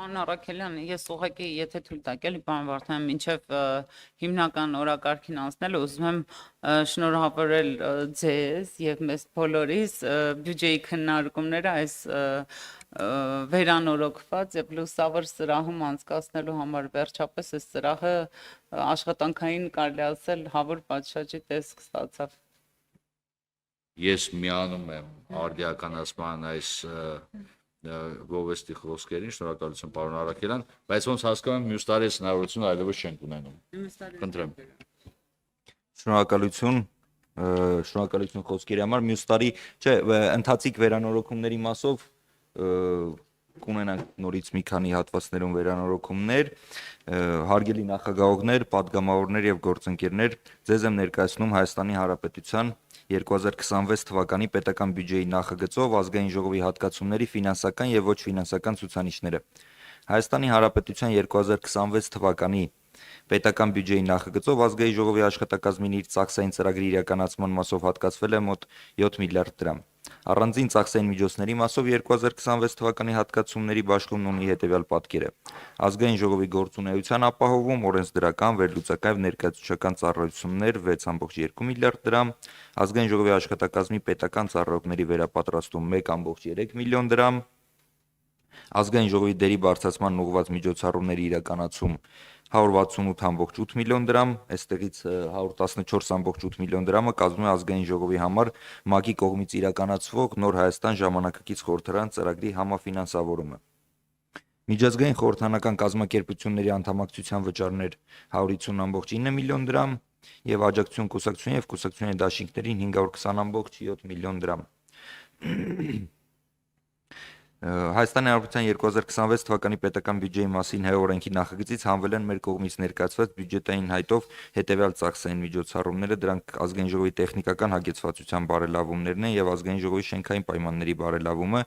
Պարոն Առաքելյան, ես ուղղակի եթե թույլ տաք էլի պարոն Վարդանյան, մինչև հիմնական օրակարգին անցնելը ուզում եմ շնորհավորել ձեզ եւ մեզ բոլորիս բյուջեի քննարկումները այս վերանորոգված եւ լուսավոր սրահում անցկացնելու համար վերջապես այս սրահը աշխատանքային կարելի ասել հավուր պատշաճի տեսք ստացավ։ Ես միանում եմ արդիականացման այս գովեստի խոսքերին, շնորհակալություն պարոն Առաքելյան, բայց ոնց հասկանում եմ մյուս տարի այս հնարավորությունը այլևս չենք ունենում։ Խնդրեմ։ Շնորհակալություն խոսքերի համար, մյուս տարի, չէ, ընթացիկ վերանորոգումների մասով կունենանք նորից մի քանի հատվածներում վերանորոգումներ, հարգելի նախագահողներ, падգամավորներ եւ գործընկերներ, ձեզ եմ ներկայացնում Հայաստանի Հանրապետության 2026 թվականի պետական բյուջեի նախագծով ազգային ժողովի հատկացումների ֆինանսական եւ ոչ ֆինանսական ցուցանիշները։ Հայաստանի Հանրապետության 2026 թվականի պետական բյուջեի նախագծով ազգային ժողովի աշխատակազմին իր ծախսային ծրագրի իրականացման մասով հատկացվել է մոտ 7 միլիարդ դրամ։ Առանձին ծախսային միջոցների մասով 2026 թվականի հատկացումների բաշխումն ունի հետևյալ պատկերը. ազգային ժողովի գործունեության ապահովում, օրենսդրական, վերլուծական եւ ներկայացուցչական ծառայություններ 6.2 միլիարդ դրամ, ազգային ժողովի աշխատակազմի պետական ծառայողների վերապատրաստում 1.3 միլիոն դրամ, ազգային ժողովի դերի բարձրացման ուղղված միջոցառումների իրականացում 168.8 միլիոն դրամ, այստեղից 114.8 միլիոն դրամը կազմում է ազգային ժողովի համար ՄԱԿ-ի կողմից իրականացվող Նոր Հայաստան ժամանակակից խորհրդարան ծրագրի համաֆինանսավորումը։ Միջազգային խորհրդանական կազմակերպությունների անդամակցության վճարներ 150.9 միլիոն դրամ եւ աջակցություն կուսակցություն եւ կուսակցությունների դաշինքներին 520.7 միլիոն դրամ։ Հայաստանի Հանրապետության 2026 թվականի պետական բյուջեի մասին հայ օրենքի նախագծից հանվել են մեր կողմից ներկայացված բյուջետային հայտով հետևյալ ծախսային միջոցառումները, դրանք ազգային ժողովի տեխնիկական հագեցվածության բարելավումներն են եւ ազգային ժողովի շենքային պայմանների բարելավումը։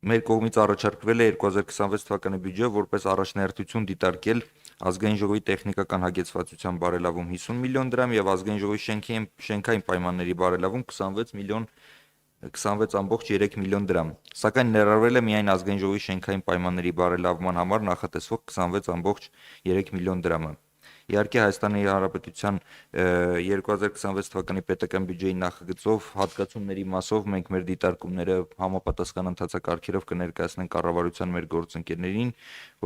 Մեր կողմից առաջարկվել է 2026 թվականի բյուջեով որպես առաջնահերթություն դիտարկել ազգային ժողովի տեխնիկական հագեցվածության բարելավում 50 միլիոն դրամ եւ ազգային ժողովի շենքային պայմանների բարելավում 26.3 միլիոն դրամ, սակայն ներառվել է միայն ազգային ժողովի շենքային պայմանների բարելավման համար նախատեսվող 26.3 միլիոն դրամը։ Իհարկե Հայաստանի Հանրապետության 2026 թվականի պետական բյուջեի նախագծով հատկացումների մասով մենք մեր դիտարկումները համապատասխան ընթացակարգերով կներկայացնենք կառավարության մեր գործընկերներին,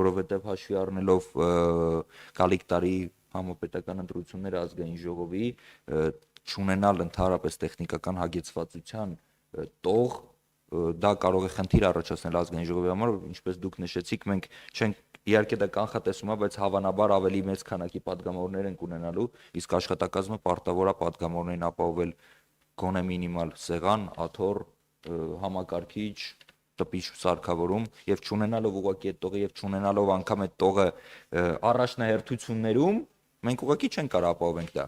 որովհետև հաշվի առնելով գալիք տարի համապետական ընտրությունները ազգային ժողովի չունենալ ընդհանրապես տեխնիկական հագեցվածության տող դա կարող է խնդիր առաջացնել ազգային ժողովի համար, ինչպես դուք նշեցիք, մենք չենք իհարկե դա կանխատեսում է, բայց հավանաբար ավելի մեծ քանակի падգամավորներ են ունենալու, իսկ աշխատակազմը պարտավոր է падգամավորներին ապահովել գոնե մինիմալ սեղան, աթոռ, համակարգիչ, տպիչ սարքավորում եւ չունենալով ուղղակի այդ տողը եւ չունենալով անգամ այդ տողը առաջնահերթություններում մենք ուղղակի չենք կարող ապահովենք դա։